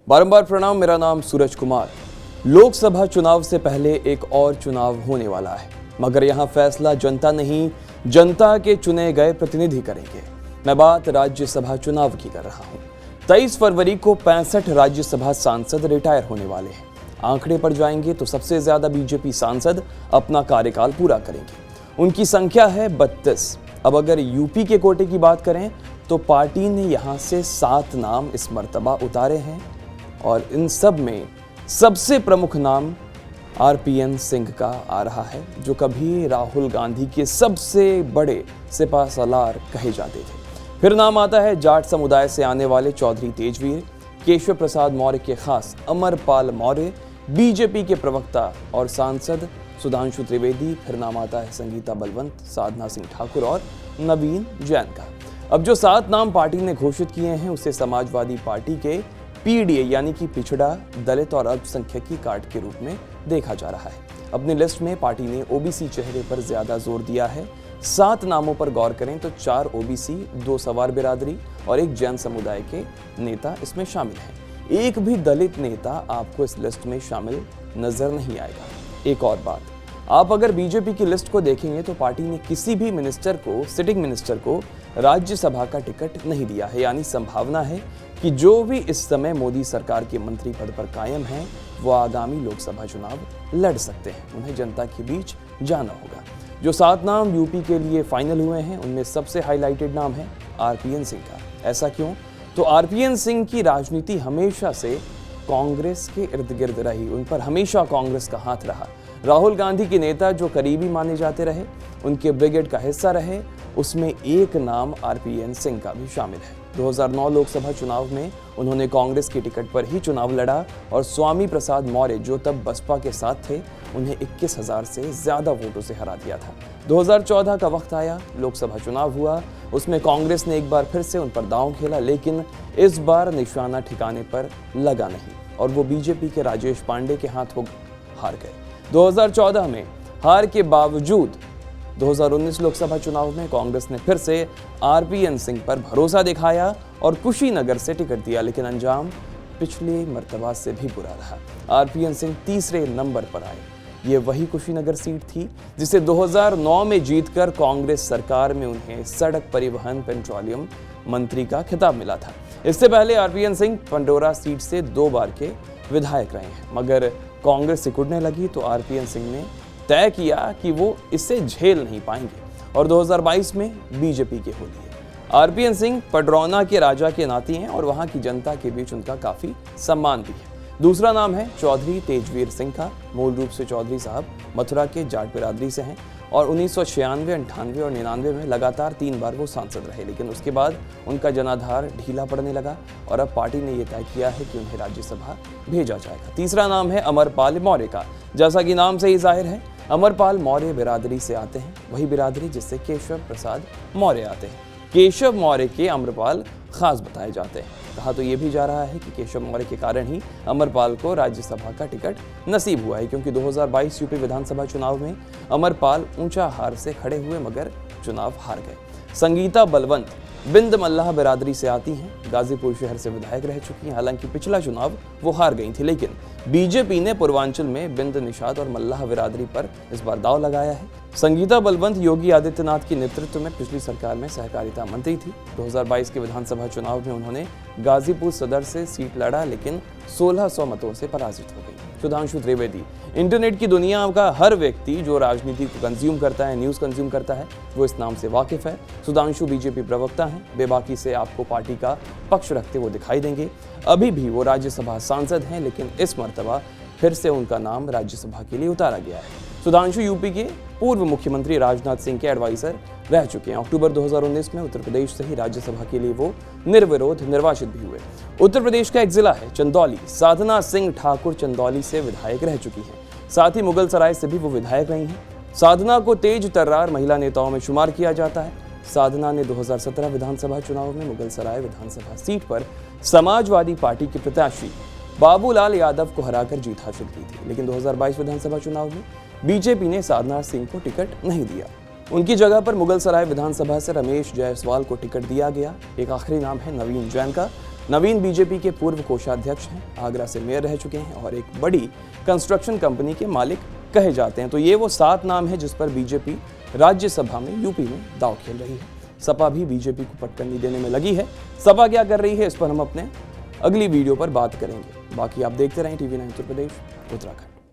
बारंबार प्रणाम। मेरा नाम सूरज कुमार। लोकसभा चुनाव से पहले एक और चुनाव होने वाला है, मगर यहां फैसला जनता नहीं, जनता के चुने गए प्रतिनिधि करेंगे। मैं बात राज्यसभा चुनाव की कर रहा हूं। 23 फरवरी को 65 राज्यसभा सांसद रिटायर होने वाले हैं। आंकड़े पर जाएंगे तो सबसे ज्यादा बीजेपी सांसद अपना कार्यकाल पूरा करेंगे। उनकी संख्या है 32। अब अगर यूपी के कोटे की बात करें तो पार्टी ने यहां से 7 नाम इस मर्तबा उतारे हैं और इन सब में सबसे प्रमुख नाम आरपीएन सिंह का आ रहा है, जो कभी राहुल गांधी के सबसे बड़े सिपाहसालार कहे जाते थे। फिर नाम आता है जाट समुदाय से आने वाले चौधरी तेजवीर, केशव प्रसाद मौर्य के खास अमरपाल मौर्य, बीजेपी के प्रवक्ता और सांसद सुधांशु त्रिवेदी। फिर नाम आता है संगीता बलवंत, साधना सिंह ठाकुर और नवीन जैन का। अब जो 7 नाम पार्टी ने घोषित किए हैं उसे समाजवादी पार्टी के पीडीए यानी कि पिछड़ा, दलित और अल्पसंख्यक कार्ड के रूप में देखा जा रहा है। अपनी लिस्ट में पार्टी ने ओबीसी चेहरे पर ज्यादा जोर दिया है। 7 नामों पर गौर करें तो 4 ओबीसी, 2 सवार बिरादरी और 1 जैन समुदाय के नेता इसमें शामिल हैं। एक भी दलित नेता आपको इस लिस्ट में शामिल नजर नहीं आएगा। एक और बात, आप अगर बीजेपी की लिस्ट को देखेंगे तो पार्टी ने किसी भी मिनिस्टर को, सिटिंग मिनिस्टर को राज्यसभा का टिकट नहीं दिया है। यानी संभावना है कि जो भी इस समय मोदी सरकार के मंत्री पद पर कायम हैं वो आगामी लोकसभा चुनाव लड़ सकते हैं। उन्हें जनता के बीच जाना होगा। जो 7 नाम यूपी के लिए फाइनल हुए हैं उनमें सबसे हाईलाइटेड नाम है आरपीएन सिंह का। ऐसा क्यों? तो आरपीएन सिंह की राजनीति हमेशा से कांग्रेस के इर्द गिर्द रही, उन पर हमेशा कांग्रेस का हाथ रहा। राहुल गांधी के नेता जो करीबी माने जाते रहे, उनके ब्रिगेड का हिस्सा रहे, उसमें एक नाम आरपीएन सिंह का भी शामिल है। 2009 लोकसभा चुनाव में उन्होंने कांग्रेस की टिकट पर ही चुनाव लड़ा और स्वामी प्रसाद मौर्य जो तब बसपा के साथ थे उन्हें 21,000 से ज्यादा वोटों से हरा दिया था। 2014 का वक्त आया, लोकसभा चुनाव हुआ, उसमें कांग्रेस ने एक बार फिर से उन पर दांव खेला, लेकिन इस बार निशाना ठिकाने पर लगा नहीं और वो बीजेपी के राजेश पांडे के हाथों हार गए। 2014 में हार के बावजूद 2019 लोकसभा चुनाव में कांग्रेस ने फिर से आरपीएन सिंह पर भरोसा दिखाया और कुशीनगर से टिकट दिया, लेकिन अंजाम पिछली मर्तबा से भी बुरा रहा। आरपीएन सिंह तीसरे नंबर पर आए। ये वही कुशीनगर सीट थी जिसे 2009 में जीतकर कांग्रेस सरकार में उन्हें सड़क परिवहन पेट्रोलियम मंत्री का खिताब मिला था। इससे पहले आरपीएन सिंह पंडोरा सीट से 2 बार के विधायक रहे हैं, मगर कांग्रेस सिकुड़ने लगी तो आरपीएन सिंह ने तय किया कि वो इसे झेल नहीं पाएंगे और 2022 में बीजेपी के हो लिए। आरपीएन सिंह पडरौना के राजा के नाती हैं और वहां की जनता के बीच उनका काफी सम्मान भी है। दूसरा नाम है चौधरी तेजवीर सिंह का। मूल रूप से चौधरी साहब मथुरा के जाट बिरादरी से हैं और 1996, 98 और 99 में लगातार 3 बार वो सांसद रहे, लेकिन उसके बाद उनका जनाधार ढीला पड़ने लगा और अब पार्टी ने यह तय किया है कि उन्हें राज्यसभा भेजा जाएगा। तीसरा नाम है अमरपाल मौर्य का। जैसा कि नाम से ही जाहिर है, अमरपाल मौर्य बिरादरी से आते हैं, वही बिरादरी जिससे केशव प्रसाद मौर्य आते हैं। केशव मौर्य के अमरपाल खास बताए जाते हैं। कहा तो ये भी जा रहा है कि केशव मौर्य के कारण ही अमरपाल को राज्यसभा का टिकट नसीब हुआ है, क्योंकि 2022 यूपी विधानसभा चुनाव में अमरपाल ऊंचा हार से खड़े हुए मगर चुनाव हार गए। संगीता बलवंत बिंद मल्लाह बिरादरी से आती हैं, गाजीपुर शहर से विधायक रह चुकी हैं। हालांकि पिछला चुनाव वो हार गई थी, लेकिन बीजेपी ने पूर्वांचल में बिंद, निषाद और मल्लाह बिरादरी पर इस बार दांव लगाया है। संगीता बलवंत योगी आदित्यनाथ के नेतृत्व में पिछली सरकार में सहकारिता मंत्री थी। 2022 के विधानसभा चुनाव में उन्होंने गाजीपुर सदर से सीट लड़ा, लेकिन 1600 मतों से पराजित हो गई। सुधांशु त्रिवेदी, इंटरनेट की दुनिया का हर व्यक्ति जो राजनीति को कंज्यूम करता है, न्यूज़ कंज्यूम करता है, वो इस नाम से वाकिफ है। सुधांशु बीजेपी प्रवक्ता हैं, बेबाकी से आपको पार्टी का पक्ष रखते वो दिखाई देंगे। अभी भी वो राज्यसभा सांसद हैं, लेकिन इस मर्तबा फिर से उनका नाम राज्यसभा के लिए उतारा गया है। सुधांशु यूपी के पूर्व मुख्यमंत्री राजनाथ सिंह के एडवाइजर रह चुके हैं। अक्टूबर 2019 में उत्तर प्रदेश से ही राज्यसभा के लिए वो निर्विरोध निर्वाचित भी हुए। उत्तर प्रदेश का एक जिला है चंदौली। साधना सिंह ठाकुर चंदौली से विधायक रह चुकी हैं, साथ ही मुगल सराय से भी वो विधायक रही हैं। साधना को तेज तर्रार महिला नेताओं में शुमार किया जाता है। साधना ने 2017 विधानसभा चुनाव में मुगल सराय विधानसभा सीट पर समाजवादी पार्टी के प्रत्याशी बाबूलाल यादव को हराकर जीत हासिल की थी, लेकिन 2022 विधानसभा चुनाव में बीजेपी ने साधना सिंह को टिकट नहीं दिया। उनकी जगह पर मुगल सराय विधानसभा से रमेश जायसवाल को टिकट दिया गया। एक आखिरी नाम है नवीन जैन का। नवीन बीजेपी के पूर्व कोषाध्यक्ष हैं, आगरा से मेयर रह चुके हैं और एक बड़ी कंस्ट्रक्शन कंपनी के मालिक कहे जाते हैं। तो ये वो 7 नाम है जिस पर बीजेपी राज्यसभा में यूपी में दांव खेल रही है। सपा भी बीजेपी को पटकनी देने में लगी है। सपा क्या कर रही है इस पर हम अपने अगली वीडियो पर बात करेंगे। बाकी आप देखते रहें TV9 उत्तर प्रदेश उत्तराखंड।